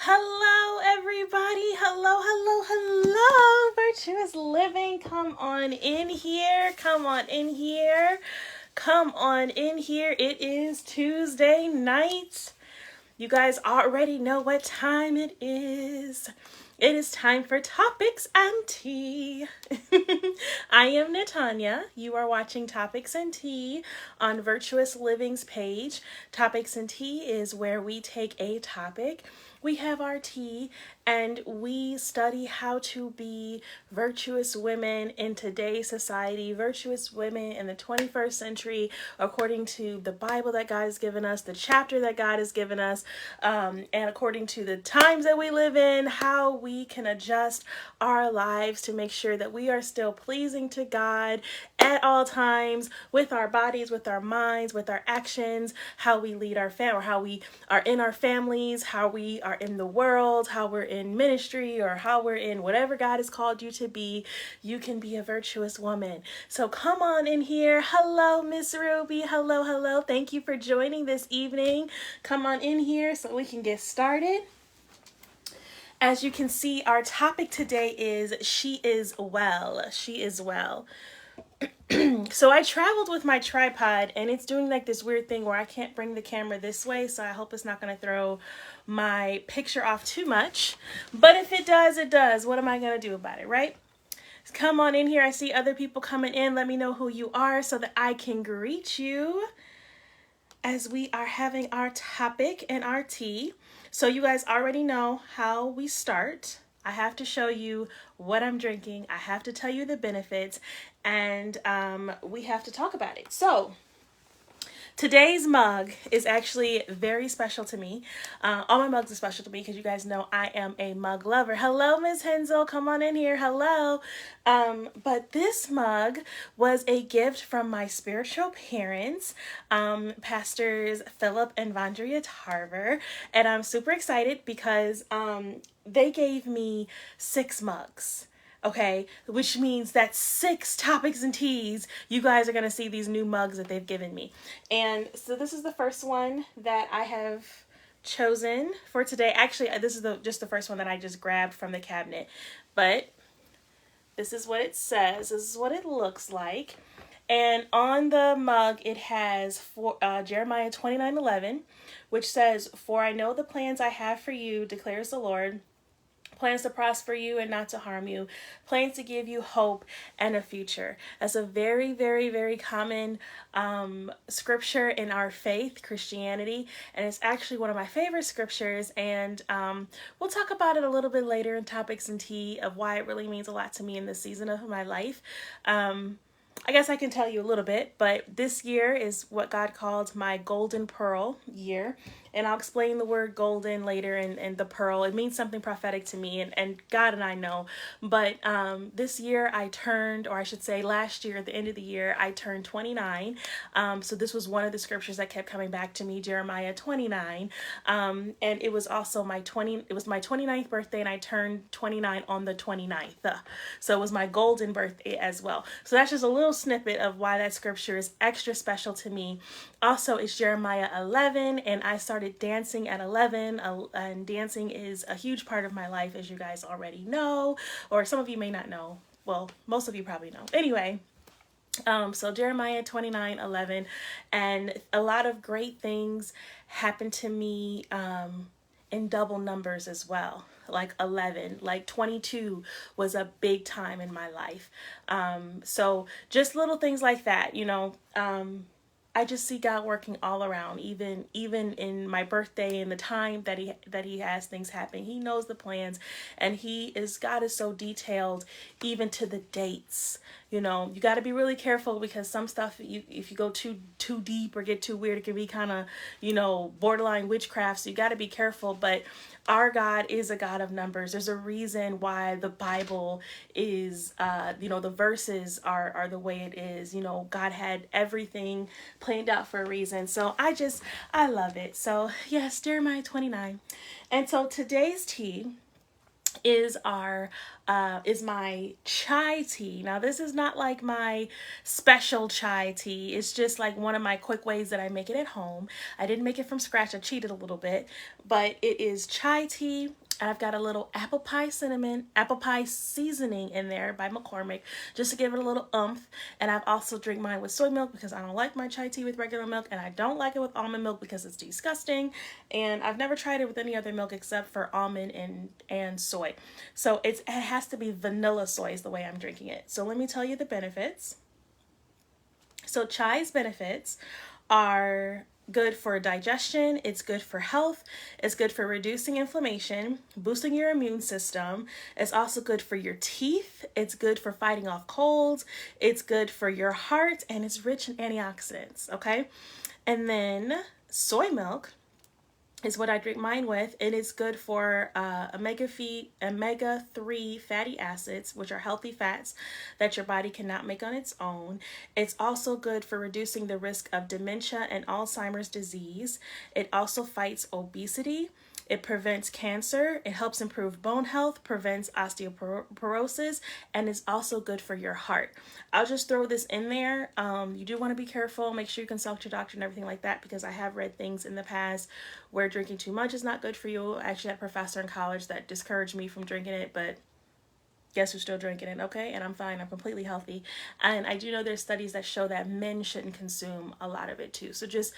Hello, everybody. Hello. Virtuous living. Come on in here. Come on in here. Come on in here. It is Tuesday night. You guys already know what time it is. It is time for Topics and Tea. I am Natanya. You are watching Topics and Tea on Virtuous Living's page. Topics and Tea is where we take a topic, we have our tea, and we study how to be virtuous women in today's society, virtuous women in the 21st century, according to the Bible that God has given us, the chapter that God has given us, and according to the times that we live in, how we can adjust our lives to make sure that we are still pleasing to God at all times, with our bodies, with our minds, with our actions, how we lead our family, or how we are in our families, how we are in the world, how we're in ministry, or how we're in whatever God has called you to be. You can be a virtuous woman. So come on in here. Hello, Miss Ruby. Hello. Thank you for joining this evening. Come on in here so we can get started. As you can see, our topic today is She is Well. She is well. So I traveled with my tripod, and it's doing like this weird thing where I can't bring the camera this way, so I hope it's not going to throw my picture off too much. But if it does, it does. What am I going to do about it, right? Come on in here. I see other people coming in. Let me know who you are so that I can greet you as we are having our topic and our tea. So you guys already know how we start. I have to show you what I'm drinking. I have to tell you the benefits, and we have to talk about it. So today's mug is actually very special to me. All my mugs are special to me because you guys know I am a mug lover. Hello, Ms. Hensel. Come on in here. Hello. But this mug was a gift from my spiritual parents, Pastors Philip and Vondria Tarver. And I'm super excited because they gave me 6 mugs. Okay, which means that 6 topics and teas, you guys are going to see these new mugs that they've given me. And so this is the first one that I have chosen for today. Actually, this is just the first one that I just grabbed from the cabinet. But this is what it says. This is what it looks like. And on the mug, it has Jeremiah 29:11, which says, "For I know the plans I have for you, declares the Lord, plans to prosper you and not to harm you, plans to give you hope and a future." That's a very common scripture in our faith, Christianity, and it's actually one of my favorite scriptures, and we'll talk about it a little bit later in Topics and Tea of why it really means a lot to me in this season of my life. I guess I can tell you a little bit, but this year is what God called my golden pearl year. And I'll explain the word golden later, and the pearl. It means something prophetic to me, and God and I know. But this year I turned, or I should say last year at the end of the year, I turned 29. So this was one of the scriptures that kept coming back to me, Jeremiah 29. And it was also my 29th birthday, and I turned 29 on the 29th. So it was my golden birthday as well. So that's just a little snippet of why that scripture is extra special to me. Also, it's Jeremiah 11, and I started dancing at 11, and dancing is a huge part of my life, as you guys already know, or some of you may not know. Well, most of you probably know. Anyway, so Jeremiah 29:11, and a lot of great things happened to me in double numbers as well. Like 11, like 22 was a big time in my life. So just little things like that, I just see God working all around, even in my birthday and the time that he has things happen. He knows the plans, and God is so detailed, even to the dates. You got to be really careful, because some stuff, if you go too deep or get too weird, it can be kind of, borderline witchcraft. So you got to be careful. But our God is a God of numbers. There's a reason why the Bible is, the verses are the way it is. God had everything planned out for a reason. So I love it. So yes, Jeremiah 29. And so today's tea is my chai tea. Now this is not like my special chai tea. It's just like one of my quick ways that I make it at home. I didn't make it from scratch. I cheated a little bit, but it is chai tea. I've got a little apple pie seasoning in there by McCormick just to give it a little oomph. And I've also drink mine with soy milk because I don't like my chai tea with regular milk, and I don't like it with almond milk because it's disgusting. And I've never tried it with any other milk except for almond and soy. So it has to be vanilla soy is the way I'm drinking it. So let me tell you the benefits. So chai's benefits are good for digestion, it's good for health, it's good for reducing inflammation, boosting your immune system. It's also good for your teeth, it's good for fighting off colds, it's good for your heart, and it's rich in antioxidants, okay? And then soy milk is what I drink mine with. It is good for omega-3 fatty acids, which are healthy fats that your body cannot make on its own. It's also good for reducing the risk of dementia and Alzheimer's disease. It also fights obesity. It prevents cancer. It helps improve bone health, prevents osteoporosis, and is also good for your heart. I'll just throw this in there. You do want to be careful. Make sure you consult your doctor and everything like that, because I have read things in the past where drinking too much is not good for you. I actually had a professor in college that discouraged me from drinking it, but guess who's still drinking it, okay? And I'm fine. I'm completely healthy. And I do know there's studies that show that men shouldn't consume a lot of it too. So just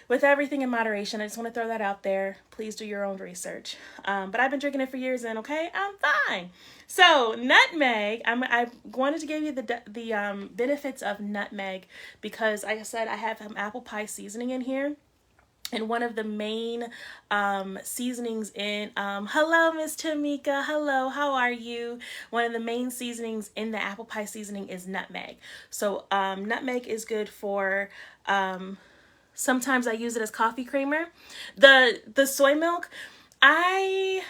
with everything in moderation, I just want to throw that out there. Please do your own research. But I've been drinking it for years, and okay, I'm fine. So nutmeg, I wanted to give you the benefits of nutmeg because, like I said, I have some apple pie seasoning in here. And one of the main seasonings in, hello, Miss Tamika. Hello, how are you? One of the main seasonings in the apple pie seasoning is nutmeg. So nutmeg is good for, sometimes I use it as coffee creamer. The soy milk, I'm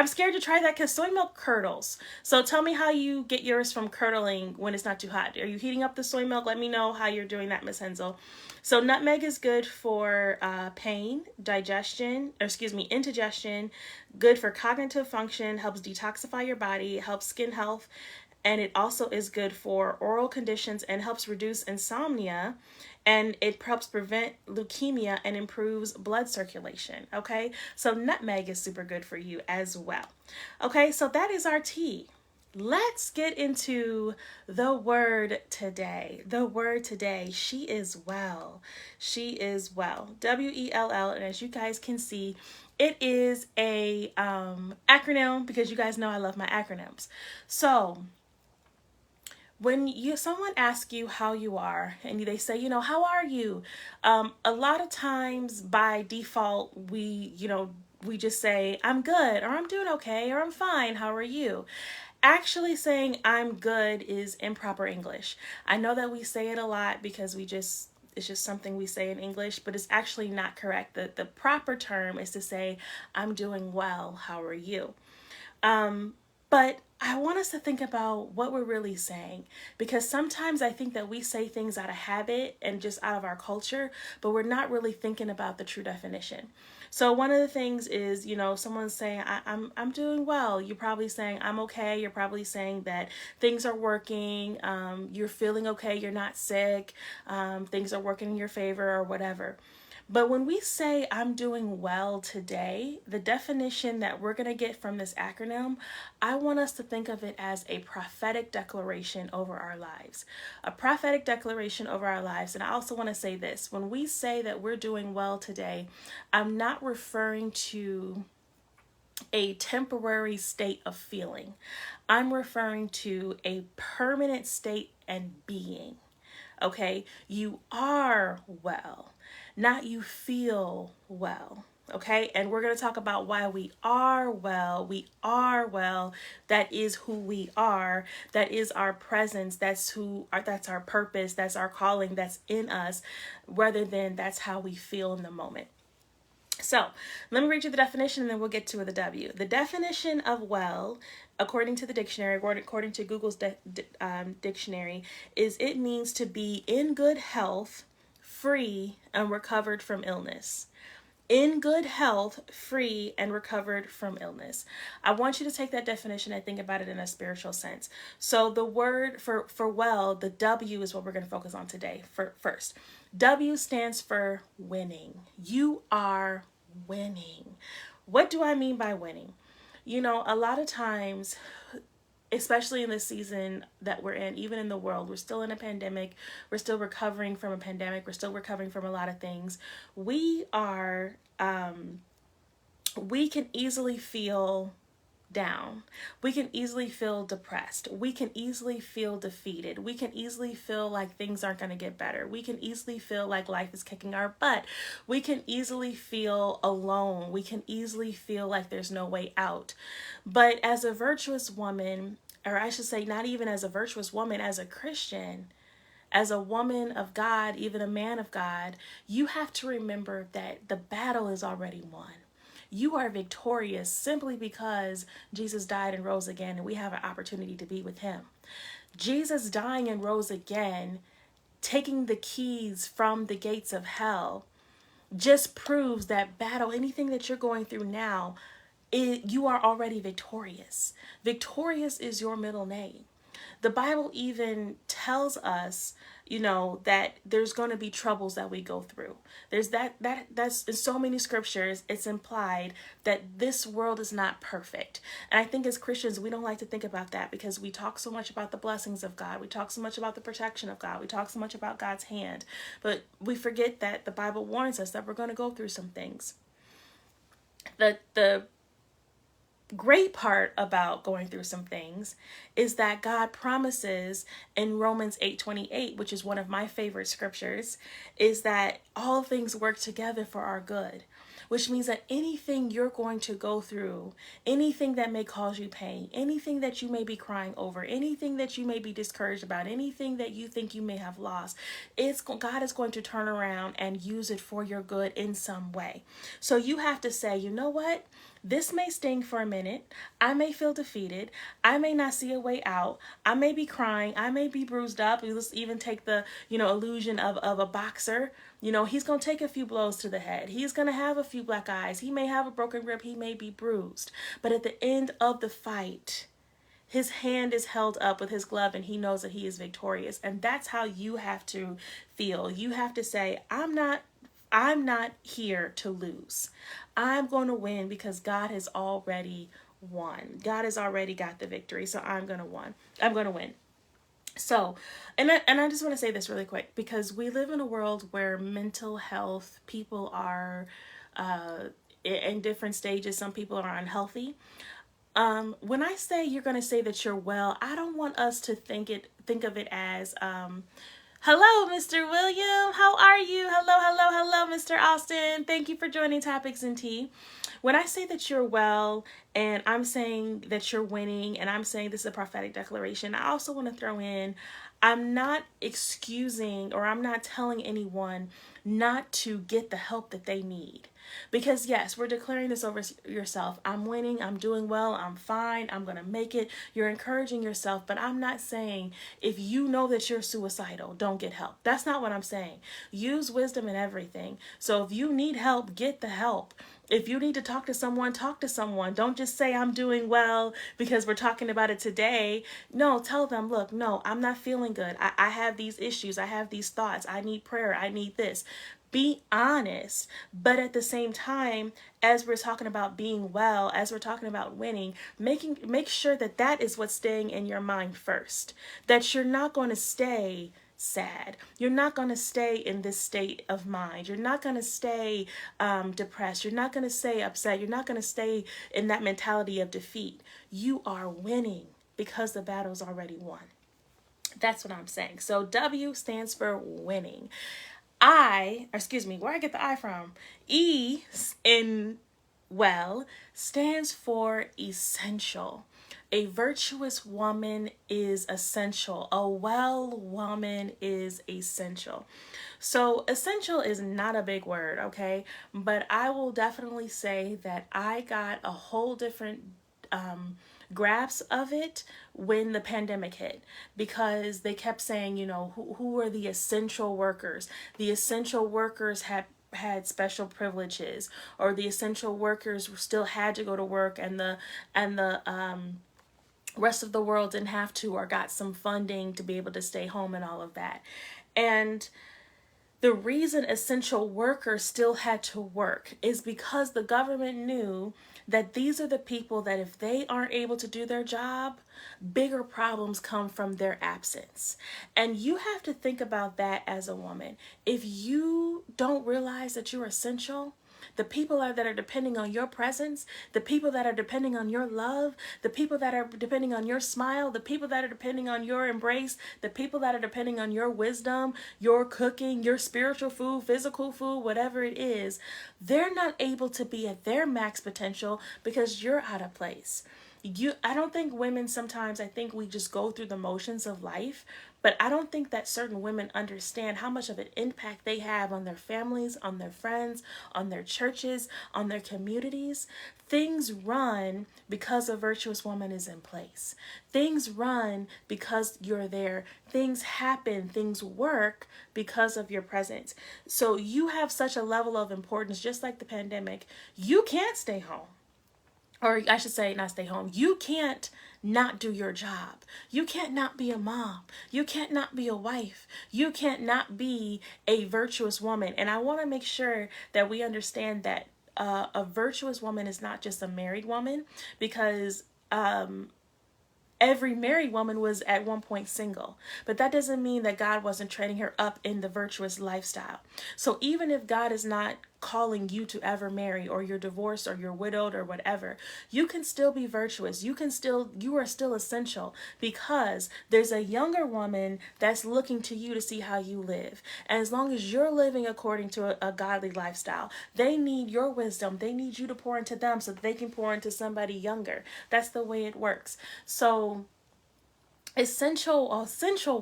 scared to try that because soy milk curdles. So tell me how you get yours from curdling when it's not too hot. Are you heating up the soy milk? Let me know how you're doing that, Miss Hensel. So nutmeg is good for pain, indigestion, good for cognitive function, helps detoxify your body, helps skin health, and it also is good for oral conditions and helps reduce insomnia, and it helps prevent leukemia and improves blood circulation, okay? So nutmeg is super good for you as well. Okay, so that is our tea. Let's get into the word today. The word today, she is well. She is well. W-E-L-L, and as you guys can see, it is a acronym because you guys know I love my acronyms. So when someone asks you how you are and they say, how are you? A lot of times by default, we just say, I'm good, or I'm doing okay, or I'm fine. How are you? Actually saying I'm good is improper English. I know that we say it a lot because it's just something we say in English, but it's actually not correct. The proper term is to say, I'm doing well. How are you? But I want us to think about what we're really saying, because sometimes I think that we say things out of habit and just out of our culture, but we're not really thinking about the true definition. So one of the things is, someone's saying, I'm doing well. You're probably saying, I'm okay. You're probably saying that things are working. You're feeling okay. You're not sick. Things are working in your favor or whatever. But when we say I'm doing well today, the definition that we're going to get from this acronym, I want us to think of it as a prophetic declaration over our lives. A prophetic declaration over our lives. And I also want to say this. When we say that we're doing well today, I'm not referring to a temporary state of feeling. I'm referring to a permanent state and being. Okay? You are well. Not you feel well, okay? And we're going to talk about why we are well. We are well. That is who we are. That is our presence. That's our purpose. That's our calling. That's in us, rather than that's how we feel in the moment. So let me read you the definition and then we'll get to the W. The definition of well, according to the dictionary, according to Google's dictionary, is it means to be in good health, free, and recovered from illness. in good health, free, and recovered from illness. I want you to take that definition and think about it in a spiritual sense. So the word for well, the W is what we're going to focus on today first. W stands for winning. You are winning. What do I mean by winning? You know, a lot of times, especially in this season that we're in, even in the world, we're still in a pandemic. We're still recovering from a pandemic. We're still recovering from a lot of things. We can easily feel down. We can easily feel depressed. We can easily feel defeated. We can easily feel like things aren't going to get better. We can easily feel like life is kicking our butt. We can easily feel alone. We can easily feel like there's no way out. But as a virtuous woman, or I should say, not even as a virtuous woman, as a Christian, as a woman of God, even a man of God, you have to remember that the battle is already won. You are victorious simply because Jesus died and rose again, and we have an opportunity to be with him. Jesus dying and rose again, taking the keys from the gates of hell, just proves that battle, anything that you're going through now, you are already victorious. Victorious is your middle name. The Bible even tells us, you know, that there's going to be troubles that we go through. There's that's in so many scriptures, it's implied that this world is not perfect. And I think as Christians, we don't like to think about that because we talk so much about the blessings of God. We talk so much about the protection of God. We talk so much about God's hand. But we forget that the Bible warns us that we're going to go through some things. The great part about going through some things is that God promises in Romans 8:28, which is one of my favorite scriptures, is that all things work together for our good, which means that anything you're going to go through, anything that may cause you pain, anything that you may be crying over, anything that you may be discouraged about, anything that you think you may have lost, God is going to turn around and use it for your good in some way. So you have to say, you know what? This may sting for a minute. I may feel defeated. I may not see a way out. I may be crying. I may be bruised up. Let's even take the, illusion of a boxer. He's going to take a few blows to the head. He's going to have a few black eyes. He may have a broken rib. He may be bruised. But at the end of the fight, his hand is held up with his glove and he knows that he is victorious. And that's how you have to feel. You have to say, I'm not here to lose. I'm going to win because God has already won. God has already got the victory. So I'm going to win. So, and I just want to say this really quick because we live in a world where mental health, people are in different stages. Some people are unhealthy. When I say you're going to say that you're well, I don't want us to think of it as, hello, Mr. William. How are you? Hello, Mr. Austin. Thank you for joining Topics and Tea. When I say that you're well, and I'm saying that you're winning, and I'm saying this is a prophetic declaration, I also want to throw in, I'm not excusing or I'm not telling anyone not to get the help that they need. Because yes, we're declaring this over yourself. I'm winning. I'm doing well. I'm fine. I'm going to make it. You're encouraging yourself. But I'm not saying if you know that you're suicidal, don't get help. That's not what I'm saying. Use wisdom in everything. So if you need help, get the help. If you need to talk to someone, talk to someone. Don't just say I'm doing well because we're talking about it today. No, tell them, look, no, I'm not feeling good. I have these issues. I have these thoughts. I need prayer. I need this. Be honest, but at the same time, as we're talking about being well, as we're talking about winning, make sure that that is what's staying in your mind first. That you're not going to stay sad. You're not going to stay in this state of mind. You're not going to stay depressed. You're not going to stay upset. You're not going to stay in that mentality of defeat. You are winning because the battle's already won. That's what I'm saying. So W stands for winning. Where I get the I from? E in well stands for essential. A virtuous woman is essential. A well woman is essential. So essential is not a big word, okay? But I will definitely say that I got a whole different grasp of it when the pandemic hit, because they kept saying, who are the essential workers? The essential workers had special privileges, or the essential workers still had to go to work, and the rest of the world didn't have to, or got some funding to be able to stay home and all of that. And the reason essential workers still had to work is because the government knew that these are the people that if they aren't able to do their job, bigger problems come from their absence. And you have to think about that as a woman. If you don't realize that you're essential, the people that are depending on your presence, the people that are depending on your love, the people that are depending on your smile, the people that are depending on your embrace, the people that are depending on your wisdom, your cooking, your spiritual food, physical food, whatever it is, they're not able to be at their max potential because you're out of place. I don't think women sometimes, I think we just go through the motions of life, but I don't think that certain women understand how much of an impact they have on their families, on their friends, on their churches, on their communities. Things run because a virtuous woman is in place. Things run because you're there. Things happen, things work because of your presence. So you have such a level of importance, just like the pandemic. You can't stay home. Or I should say, not stay home. You can't not do your job. You can't not be a mom. You can't not be a wife. You can't not be a virtuous woman. And I want to make sure that we understand that a virtuous woman is not just a married woman, because every married woman was at one point single, but that doesn't mean that God wasn't training her up in the virtuous lifestyle. So even if God is not calling you to ever marry, or you're divorced, or you're widowed, or whatever, you can still be virtuous. You are still essential, because there's a younger woman that's looking to you to see how you live. And as long as you're living according to a godly lifestyle, they need your wisdom. They need you to pour into them so that they can pour into somebody younger. That's the way it works. So essential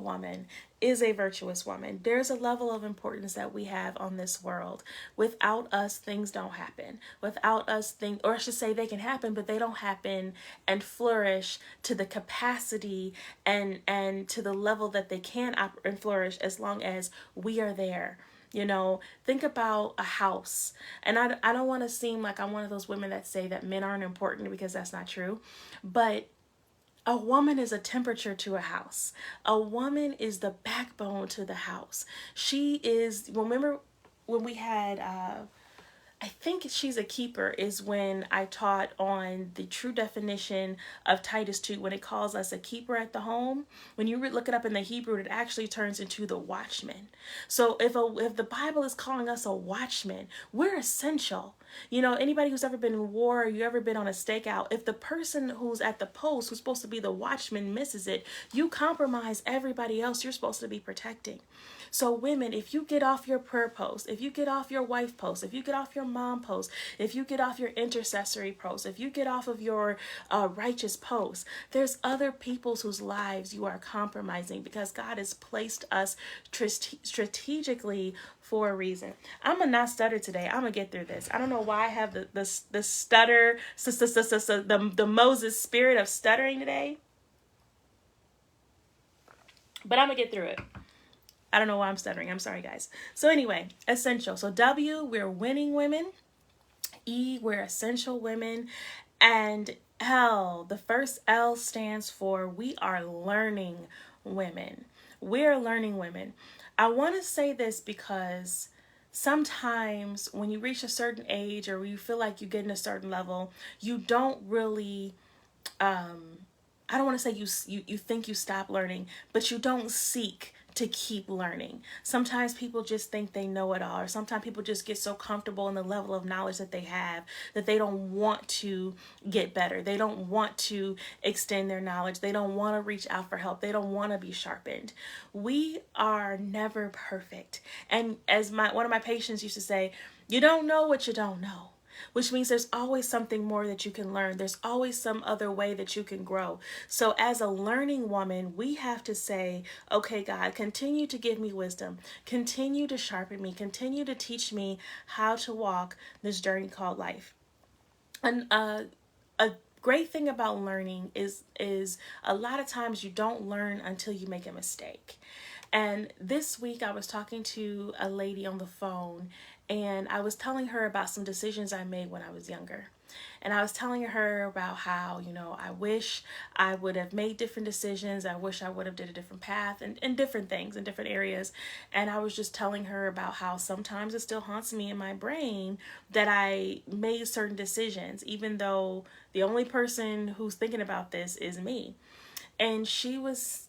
woman is a virtuous woman. There's a level of importance that we have on this world. Without us, things don't happen. Without us, or I should say, they can happen, but they don't happen and flourish to the capacity and to the level that they can and flourish, as long as we are there. You know, think about a house. And I don't want to seem like I'm one of those women that say that men aren't important, because that's not true. But a woman is a temperature to a house. A woman is the backbone to the house. She is, remember when we had, I think She's a Keeper is when I taught on the true definition of Titus 2, when it calls us a keeper at the home. When you look it up in the Hebrew, it actually turns into the watchman. So if the Bible is calling us a watchman, we're essential. You know, anybody who's ever been in war, or you ever been on a stakeout, if the person who's at the post, who's supposed to be the watchman, misses it, you compromise everybody else you're supposed to be protecting. So women, if you get off your prayer post, if you get off your wife post, if you get off your mom post, if you get off your intercessory post, if you get off of your righteous post, there's other people's whose lives you are compromising, because God has placed us strategically for a reason. I'm gonna not stutter today. I'm gonna get through this. I don't know why I have the stutter, the Moses spirit of stuttering today, but I'm gonna get through it. I don't know why I'm stuttering. I'm sorry, guys. So anyway, essential. So W, we're winning women. E, we're essential women. And L, the first L stands for we are learning women. We're learning women. I want to say this because sometimes when you reach a certain age, or you feel like you get in a certain level, you don't really, I don't want to say you think you stop learning, but you don't seek to keep learning. Sometimes people just think they know it all, or sometimes people just get so comfortable in the level of knowledge that they have that they don't want to get better. They don't want to extend their knowledge. They don't want to reach out for help. They don't want to be sharpened. We are never perfect. And as one of my patients used to say, you don't know what you don't know. Which means there's always something more that you can learn. There's always some other way that you can grow. So as a learning woman, we have to say, okay, God, continue to give me wisdom. Continue to sharpen me. Continue to teach me how to walk this journey called life. And a great thing about learning is a lot of times you don't learn until you make a mistake. And this week I was talking to a lady on the phone, And I was telling her about some decisions I made when I was younger. And I was telling her about how, I wish I would have made different decisions. I wish I would have did a different path and different things in different areas. And I was just telling her about how sometimes it still haunts me in my brain that I made certain decisions, even though the only person who's thinking about this is me. And she was,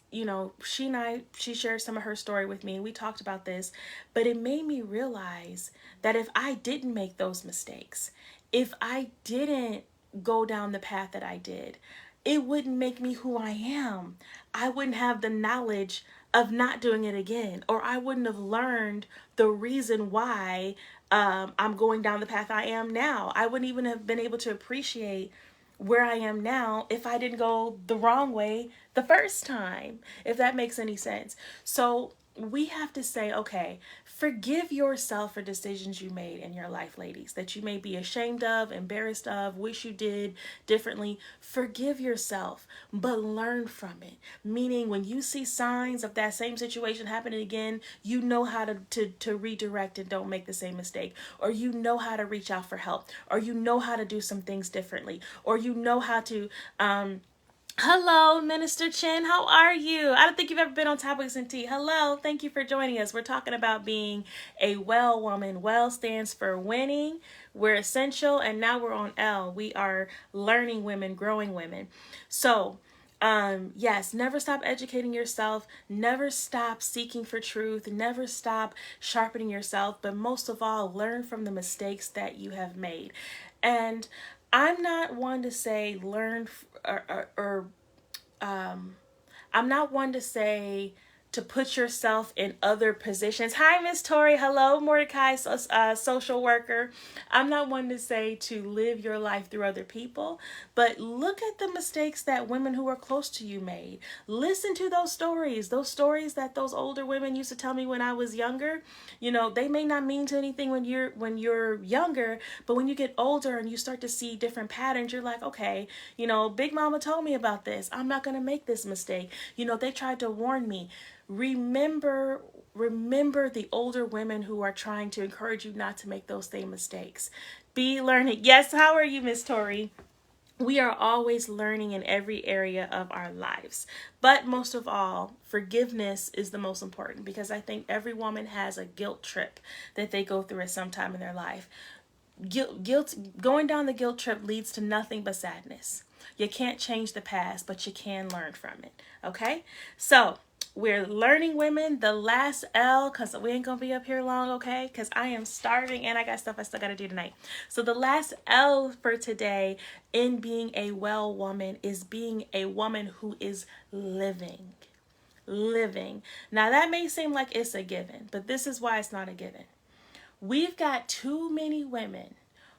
she shared some of her story with me, and we talked about this, but it made me realize that if I didn't make those mistakes, if I didn't go down the path that I did, it wouldn't make me who I am. I wouldn't have the knowledge of not doing it again, or I wouldn't have learned the reason why I'm going down the path I am now. I wouldn't even have been able to appreciate where I am now if I didn't go the wrong way the first time, if that makes any sense. So we have to say, okay, forgive yourself for decisions you made in your life, ladies, that you may be ashamed of, embarrassed of, wish you did differently. Forgive yourself, but learn from it. Meaning when you see signs of that same situation happening again, you know how to redirect and don't make the same mistake. Or you know how to reach out for help. Or you know how to do some things differently. Or you know how to hello, Minister Chin. How are you? I don't think you've ever been on Topics and Tea. Hello. Thank you for joining us. We're talking about being a well woman. Well stands for winning. We're essential. And now we're on L. We are learning women, growing women. So, yes, never stop educating yourself. Never stop seeking for truth. Never stop sharpening yourself. But most of all, learn from the mistakes that you have made. And I'm not one to say learn I'm not one to say to put yourself in other positions. Hi, Miss Tori. Hello, Mordecai, social worker. I'm not one to say to live your life through other people, but look at the mistakes that women who are close to you made. Listen to those stories that those older women used to tell me when I was younger. They may not mean to anything when you're younger, but when you get older and you start to see different patterns, you're like, okay, Big Mama told me about this. I'm not going to make this mistake. They tried to warn me. Remember the older women who are trying to encourage you not to make those same mistakes. Be learning. Yes, how are you, Miss Tori? We are always learning in every area of our lives. But most of all, forgiveness is the most important, because I think every woman has a guilt trip that they go through at some time in their life. Going down the guilt trip leads to nothing but sadness. You can't change the past, but you can learn from it. Okay? So, we're learning women, the last L, because we ain't going to be up here long, okay? Because I am starving and I got stuff I still got to do tonight. So the last L for today in being a well woman is being a woman who is living. Living. Now that may seem like it's a given, but this is why it's not a given. We've got too many women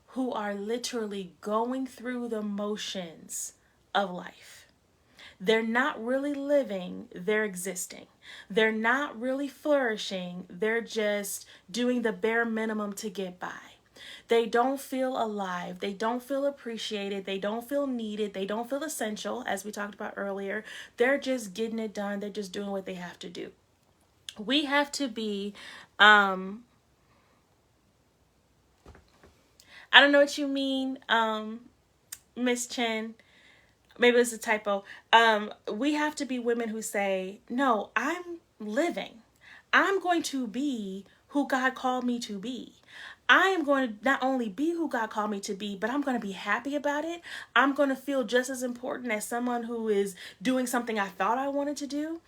who are literally going through the motions of life. They're not really living, they're existing. They're not really flourishing, they're just doing the bare minimum to get by. They don't feel alive, they don't feel appreciated, they don't feel needed, they don't feel essential, as we talked about earlier. They're just getting it done, they're just doing what they have to do. We have to be, I don't know what you mean, Miss Chen. Maybe it's a typo. We have to be women who say, no, I'm living. I'm going to be who God called me to be. I am going to not only be who God called me to be, but I'm going to be happy about it. I'm going to feel just as important as someone who is doing something I thought I wanted to do.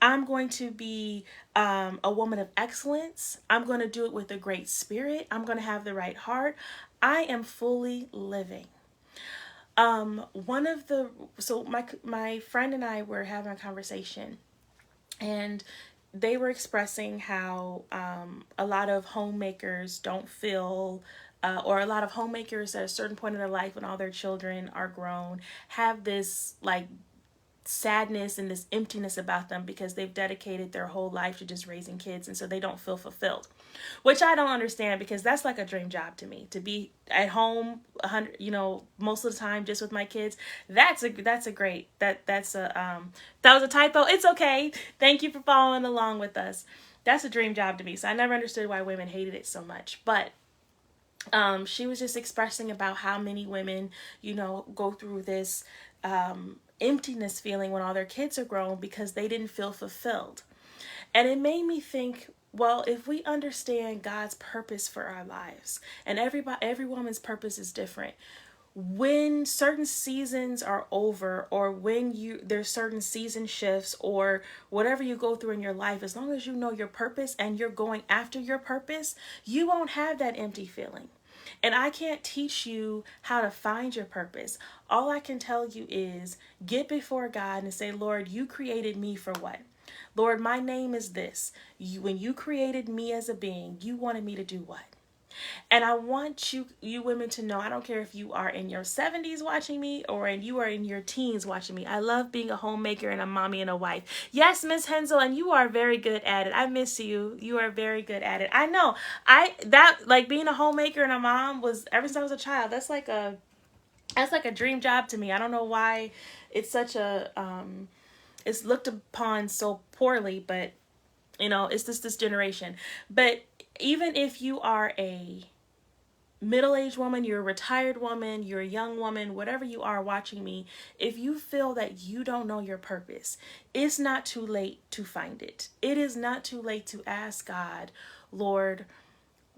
I'm going to be a woman of excellence. I'm going to do it with a great spirit. I'm going to have the right heart. I am fully living. My friend and I were having a conversation, and they were expressing how a lot of homemakers don't feel, or a lot of homemakers at a certain point in their life when all their children are grown have this like sadness and this emptiness about them because they've dedicated their whole life to just raising kids, and so they don't feel fulfilled. Which I don't understand, because that's like a dream job to me, to be at home 100, most of the time just with my kids. That was a typo. It's okay. Thank you for following along with us. That's a dream job to me. So I never understood why women hated it so much. But She was just expressing about how many women, go through this emptiness feeling when all their kids are grown because they didn't feel fulfilled. And it made me think, well, if we understand God's purpose for our lives, and every woman's purpose is different, when certain seasons are over, or when there's certain season shifts, or whatever you go through in your life, as long as you know your purpose and you're going after your purpose, you won't have that empty feeling. And I can't teach you how to find your purpose. All I can tell you is get before God and say, Lord, you created me for what? Lord, my name is this. When you created me as a being, you wanted me to do what? And I want you women to know, I don't care if you are in your 70s watching me or you are in your teens watching me. I love being a homemaker and a mommy and a wife. Yes, Miss Hensel, and you are very good at it. I miss you. You are very good at it. I know. Like being a homemaker and a mom was, ever since I was a child, that's like a dream job to me. I don't know why it's such a it's looked upon so poorly, but it's just this generation. But even if you are a middle-aged woman, you're a retired woman, you're a young woman, whatever you are watching me, if you feel that you don't know your purpose, it's not too late to find it. It is not too late to ask God, Lord,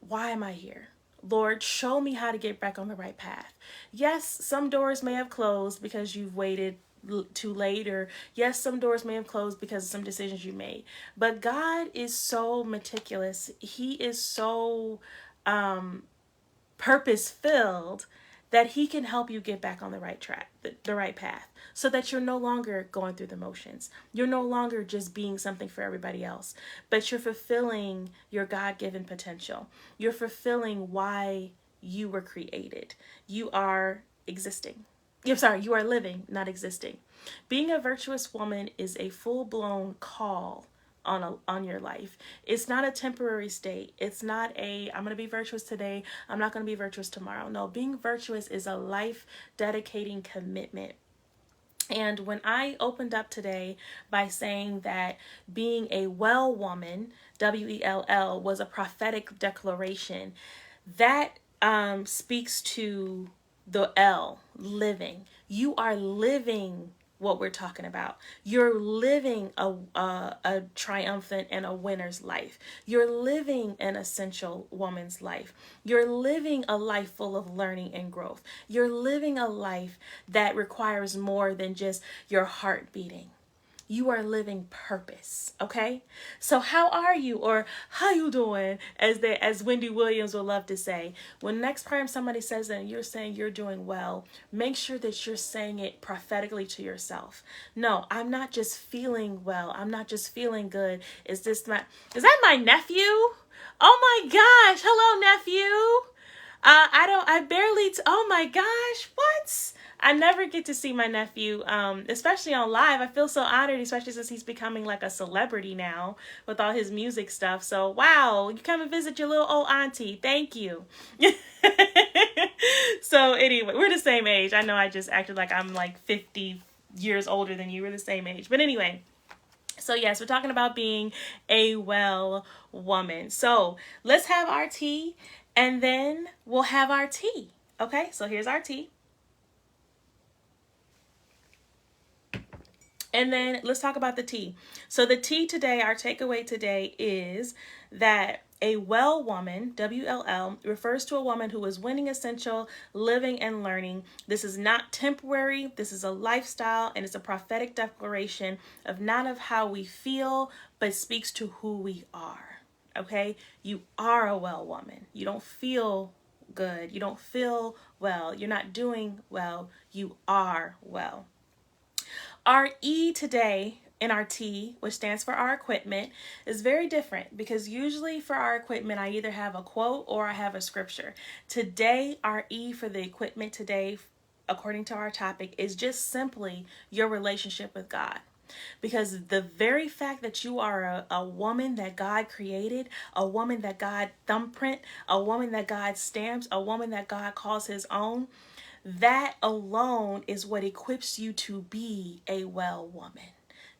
why am I here? Lord, show me how to get back on the right path. Yes, some doors may have closed because you've waited too late, or yes, some doors may have closed because of some decisions you made. But God is so meticulous. He is so purpose filled that he can help you get back on the right track, the right path, so that you're no longer going through the motions. You're no longer just being something for everybody else, but you're fulfilling your God-given potential. You're fulfilling why you were created. You are existing. You are living, not existing. Being a virtuous woman is a full-blown call on your life. It's not a temporary state. It's not I'm going to be virtuous today, I'm not going to be virtuous tomorrow. No, being virtuous is a life dedicating commitment. And when I opened up today by saying that being a well woman, W-E-L-L, was a prophetic declaration, that speaks to the L, living. You are living what we're talking about. You're living a triumphant and a winner's life. You're living an essential woman's life. You're living a life full of learning and growth. You're living a life that requires more than just your heart beating. You are living purpose, okay? So how are you, or how you doing, as Wendy Williams would love to say. When next time somebody says that and you're saying you're doing well, make sure that you're saying it prophetically to yourself. No, I'm not just feeling well. I'm not just feeling good. Is that my nephew? Oh my gosh. Hello, nephew. Oh my gosh, what? I never get to see my nephew, especially on live. I feel so honored, especially since he's becoming like a celebrity now with all his music stuff. So, wow, you come and visit your little old auntie. Thank you. So, anyway, we're the same age. I know I just acted like I'm like 50 years older than you. We're the same age. But anyway. So yes, we're talking about being a well woman. So let's have our tea and then we'll have our tea. Okay, so here's our tea. And then let's talk about the tea. So the tea today, our takeaway today is that a well woman, W-L-L, refers to a woman who is winning, essential, living, and learning. This is not temporary. This is a lifestyle, and it's a prophetic declaration of not of how we feel, but speaks to who we are. Okay? You are a well woman. You don't feel good. You don't feel well. You're not doing well. You are well. Our E today in our T, which stands for our equipment, is very different because usually for our equipment, I either have a quote or I have a scripture. Today, our E for the equipment today, according to our topic, is just simply your relationship with God. Because the very fact that you are a woman that God created, a woman that God thumbprint, a woman that God stamps, a woman that God calls his own, that alone is what equips you to be a well woman.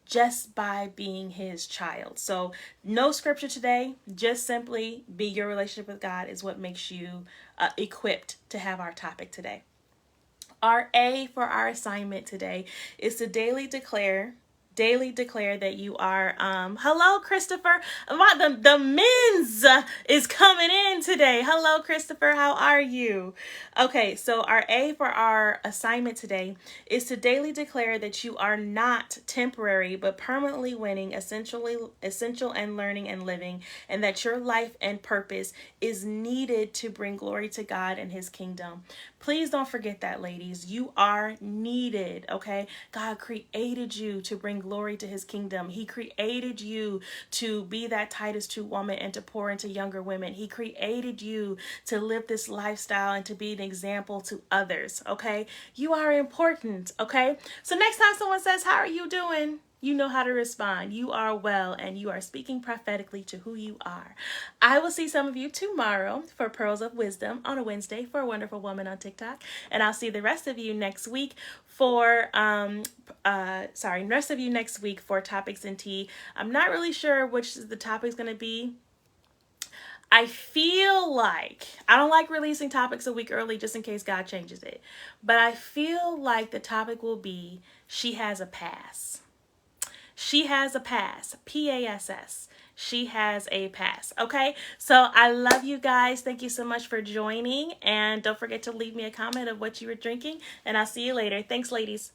just by being his child. So no scripture today, just simply be your relationship with God is what makes you equipped to have our topic today. Our A for our assignment today is to daily declare that you are hello Christopher, the men's is coming in today. Hello Christopher, how are you? Okay, so our A for our assignment today is to daily declare that you are not temporary but permanently winning, essential and learning and living, and that your life and purpose is needed to bring glory to God and his kingdom. Please don't forget that, ladies. You are needed, okay? God created you to bring glory to his kingdom. He created you to be that Titus 2 woman and to pour into younger women. He created you to live this lifestyle and to be an example to others, okay? You are important, okay? So next time someone says, how are you doing? You know how to respond. You are well, and you are speaking prophetically to who you are. I will see some of you tomorrow for Pearls of Wisdom on a Wednesday for a Wonderful Woman on TikTok. And I'll see the rest of you next week for, Topics and Tea. I'm not really sure which the topic's going to be. I feel like, I don't like releasing topics a week early just in case God changes it. But I feel like the topic will be, She Has a Pass. She has a pass. P-A-S-S. She has a pass. Okay? So I love you guys. Thank you so much for joining. And don't forget to leave me a comment of what you were drinking. And I'll see you later. Thanks, ladies.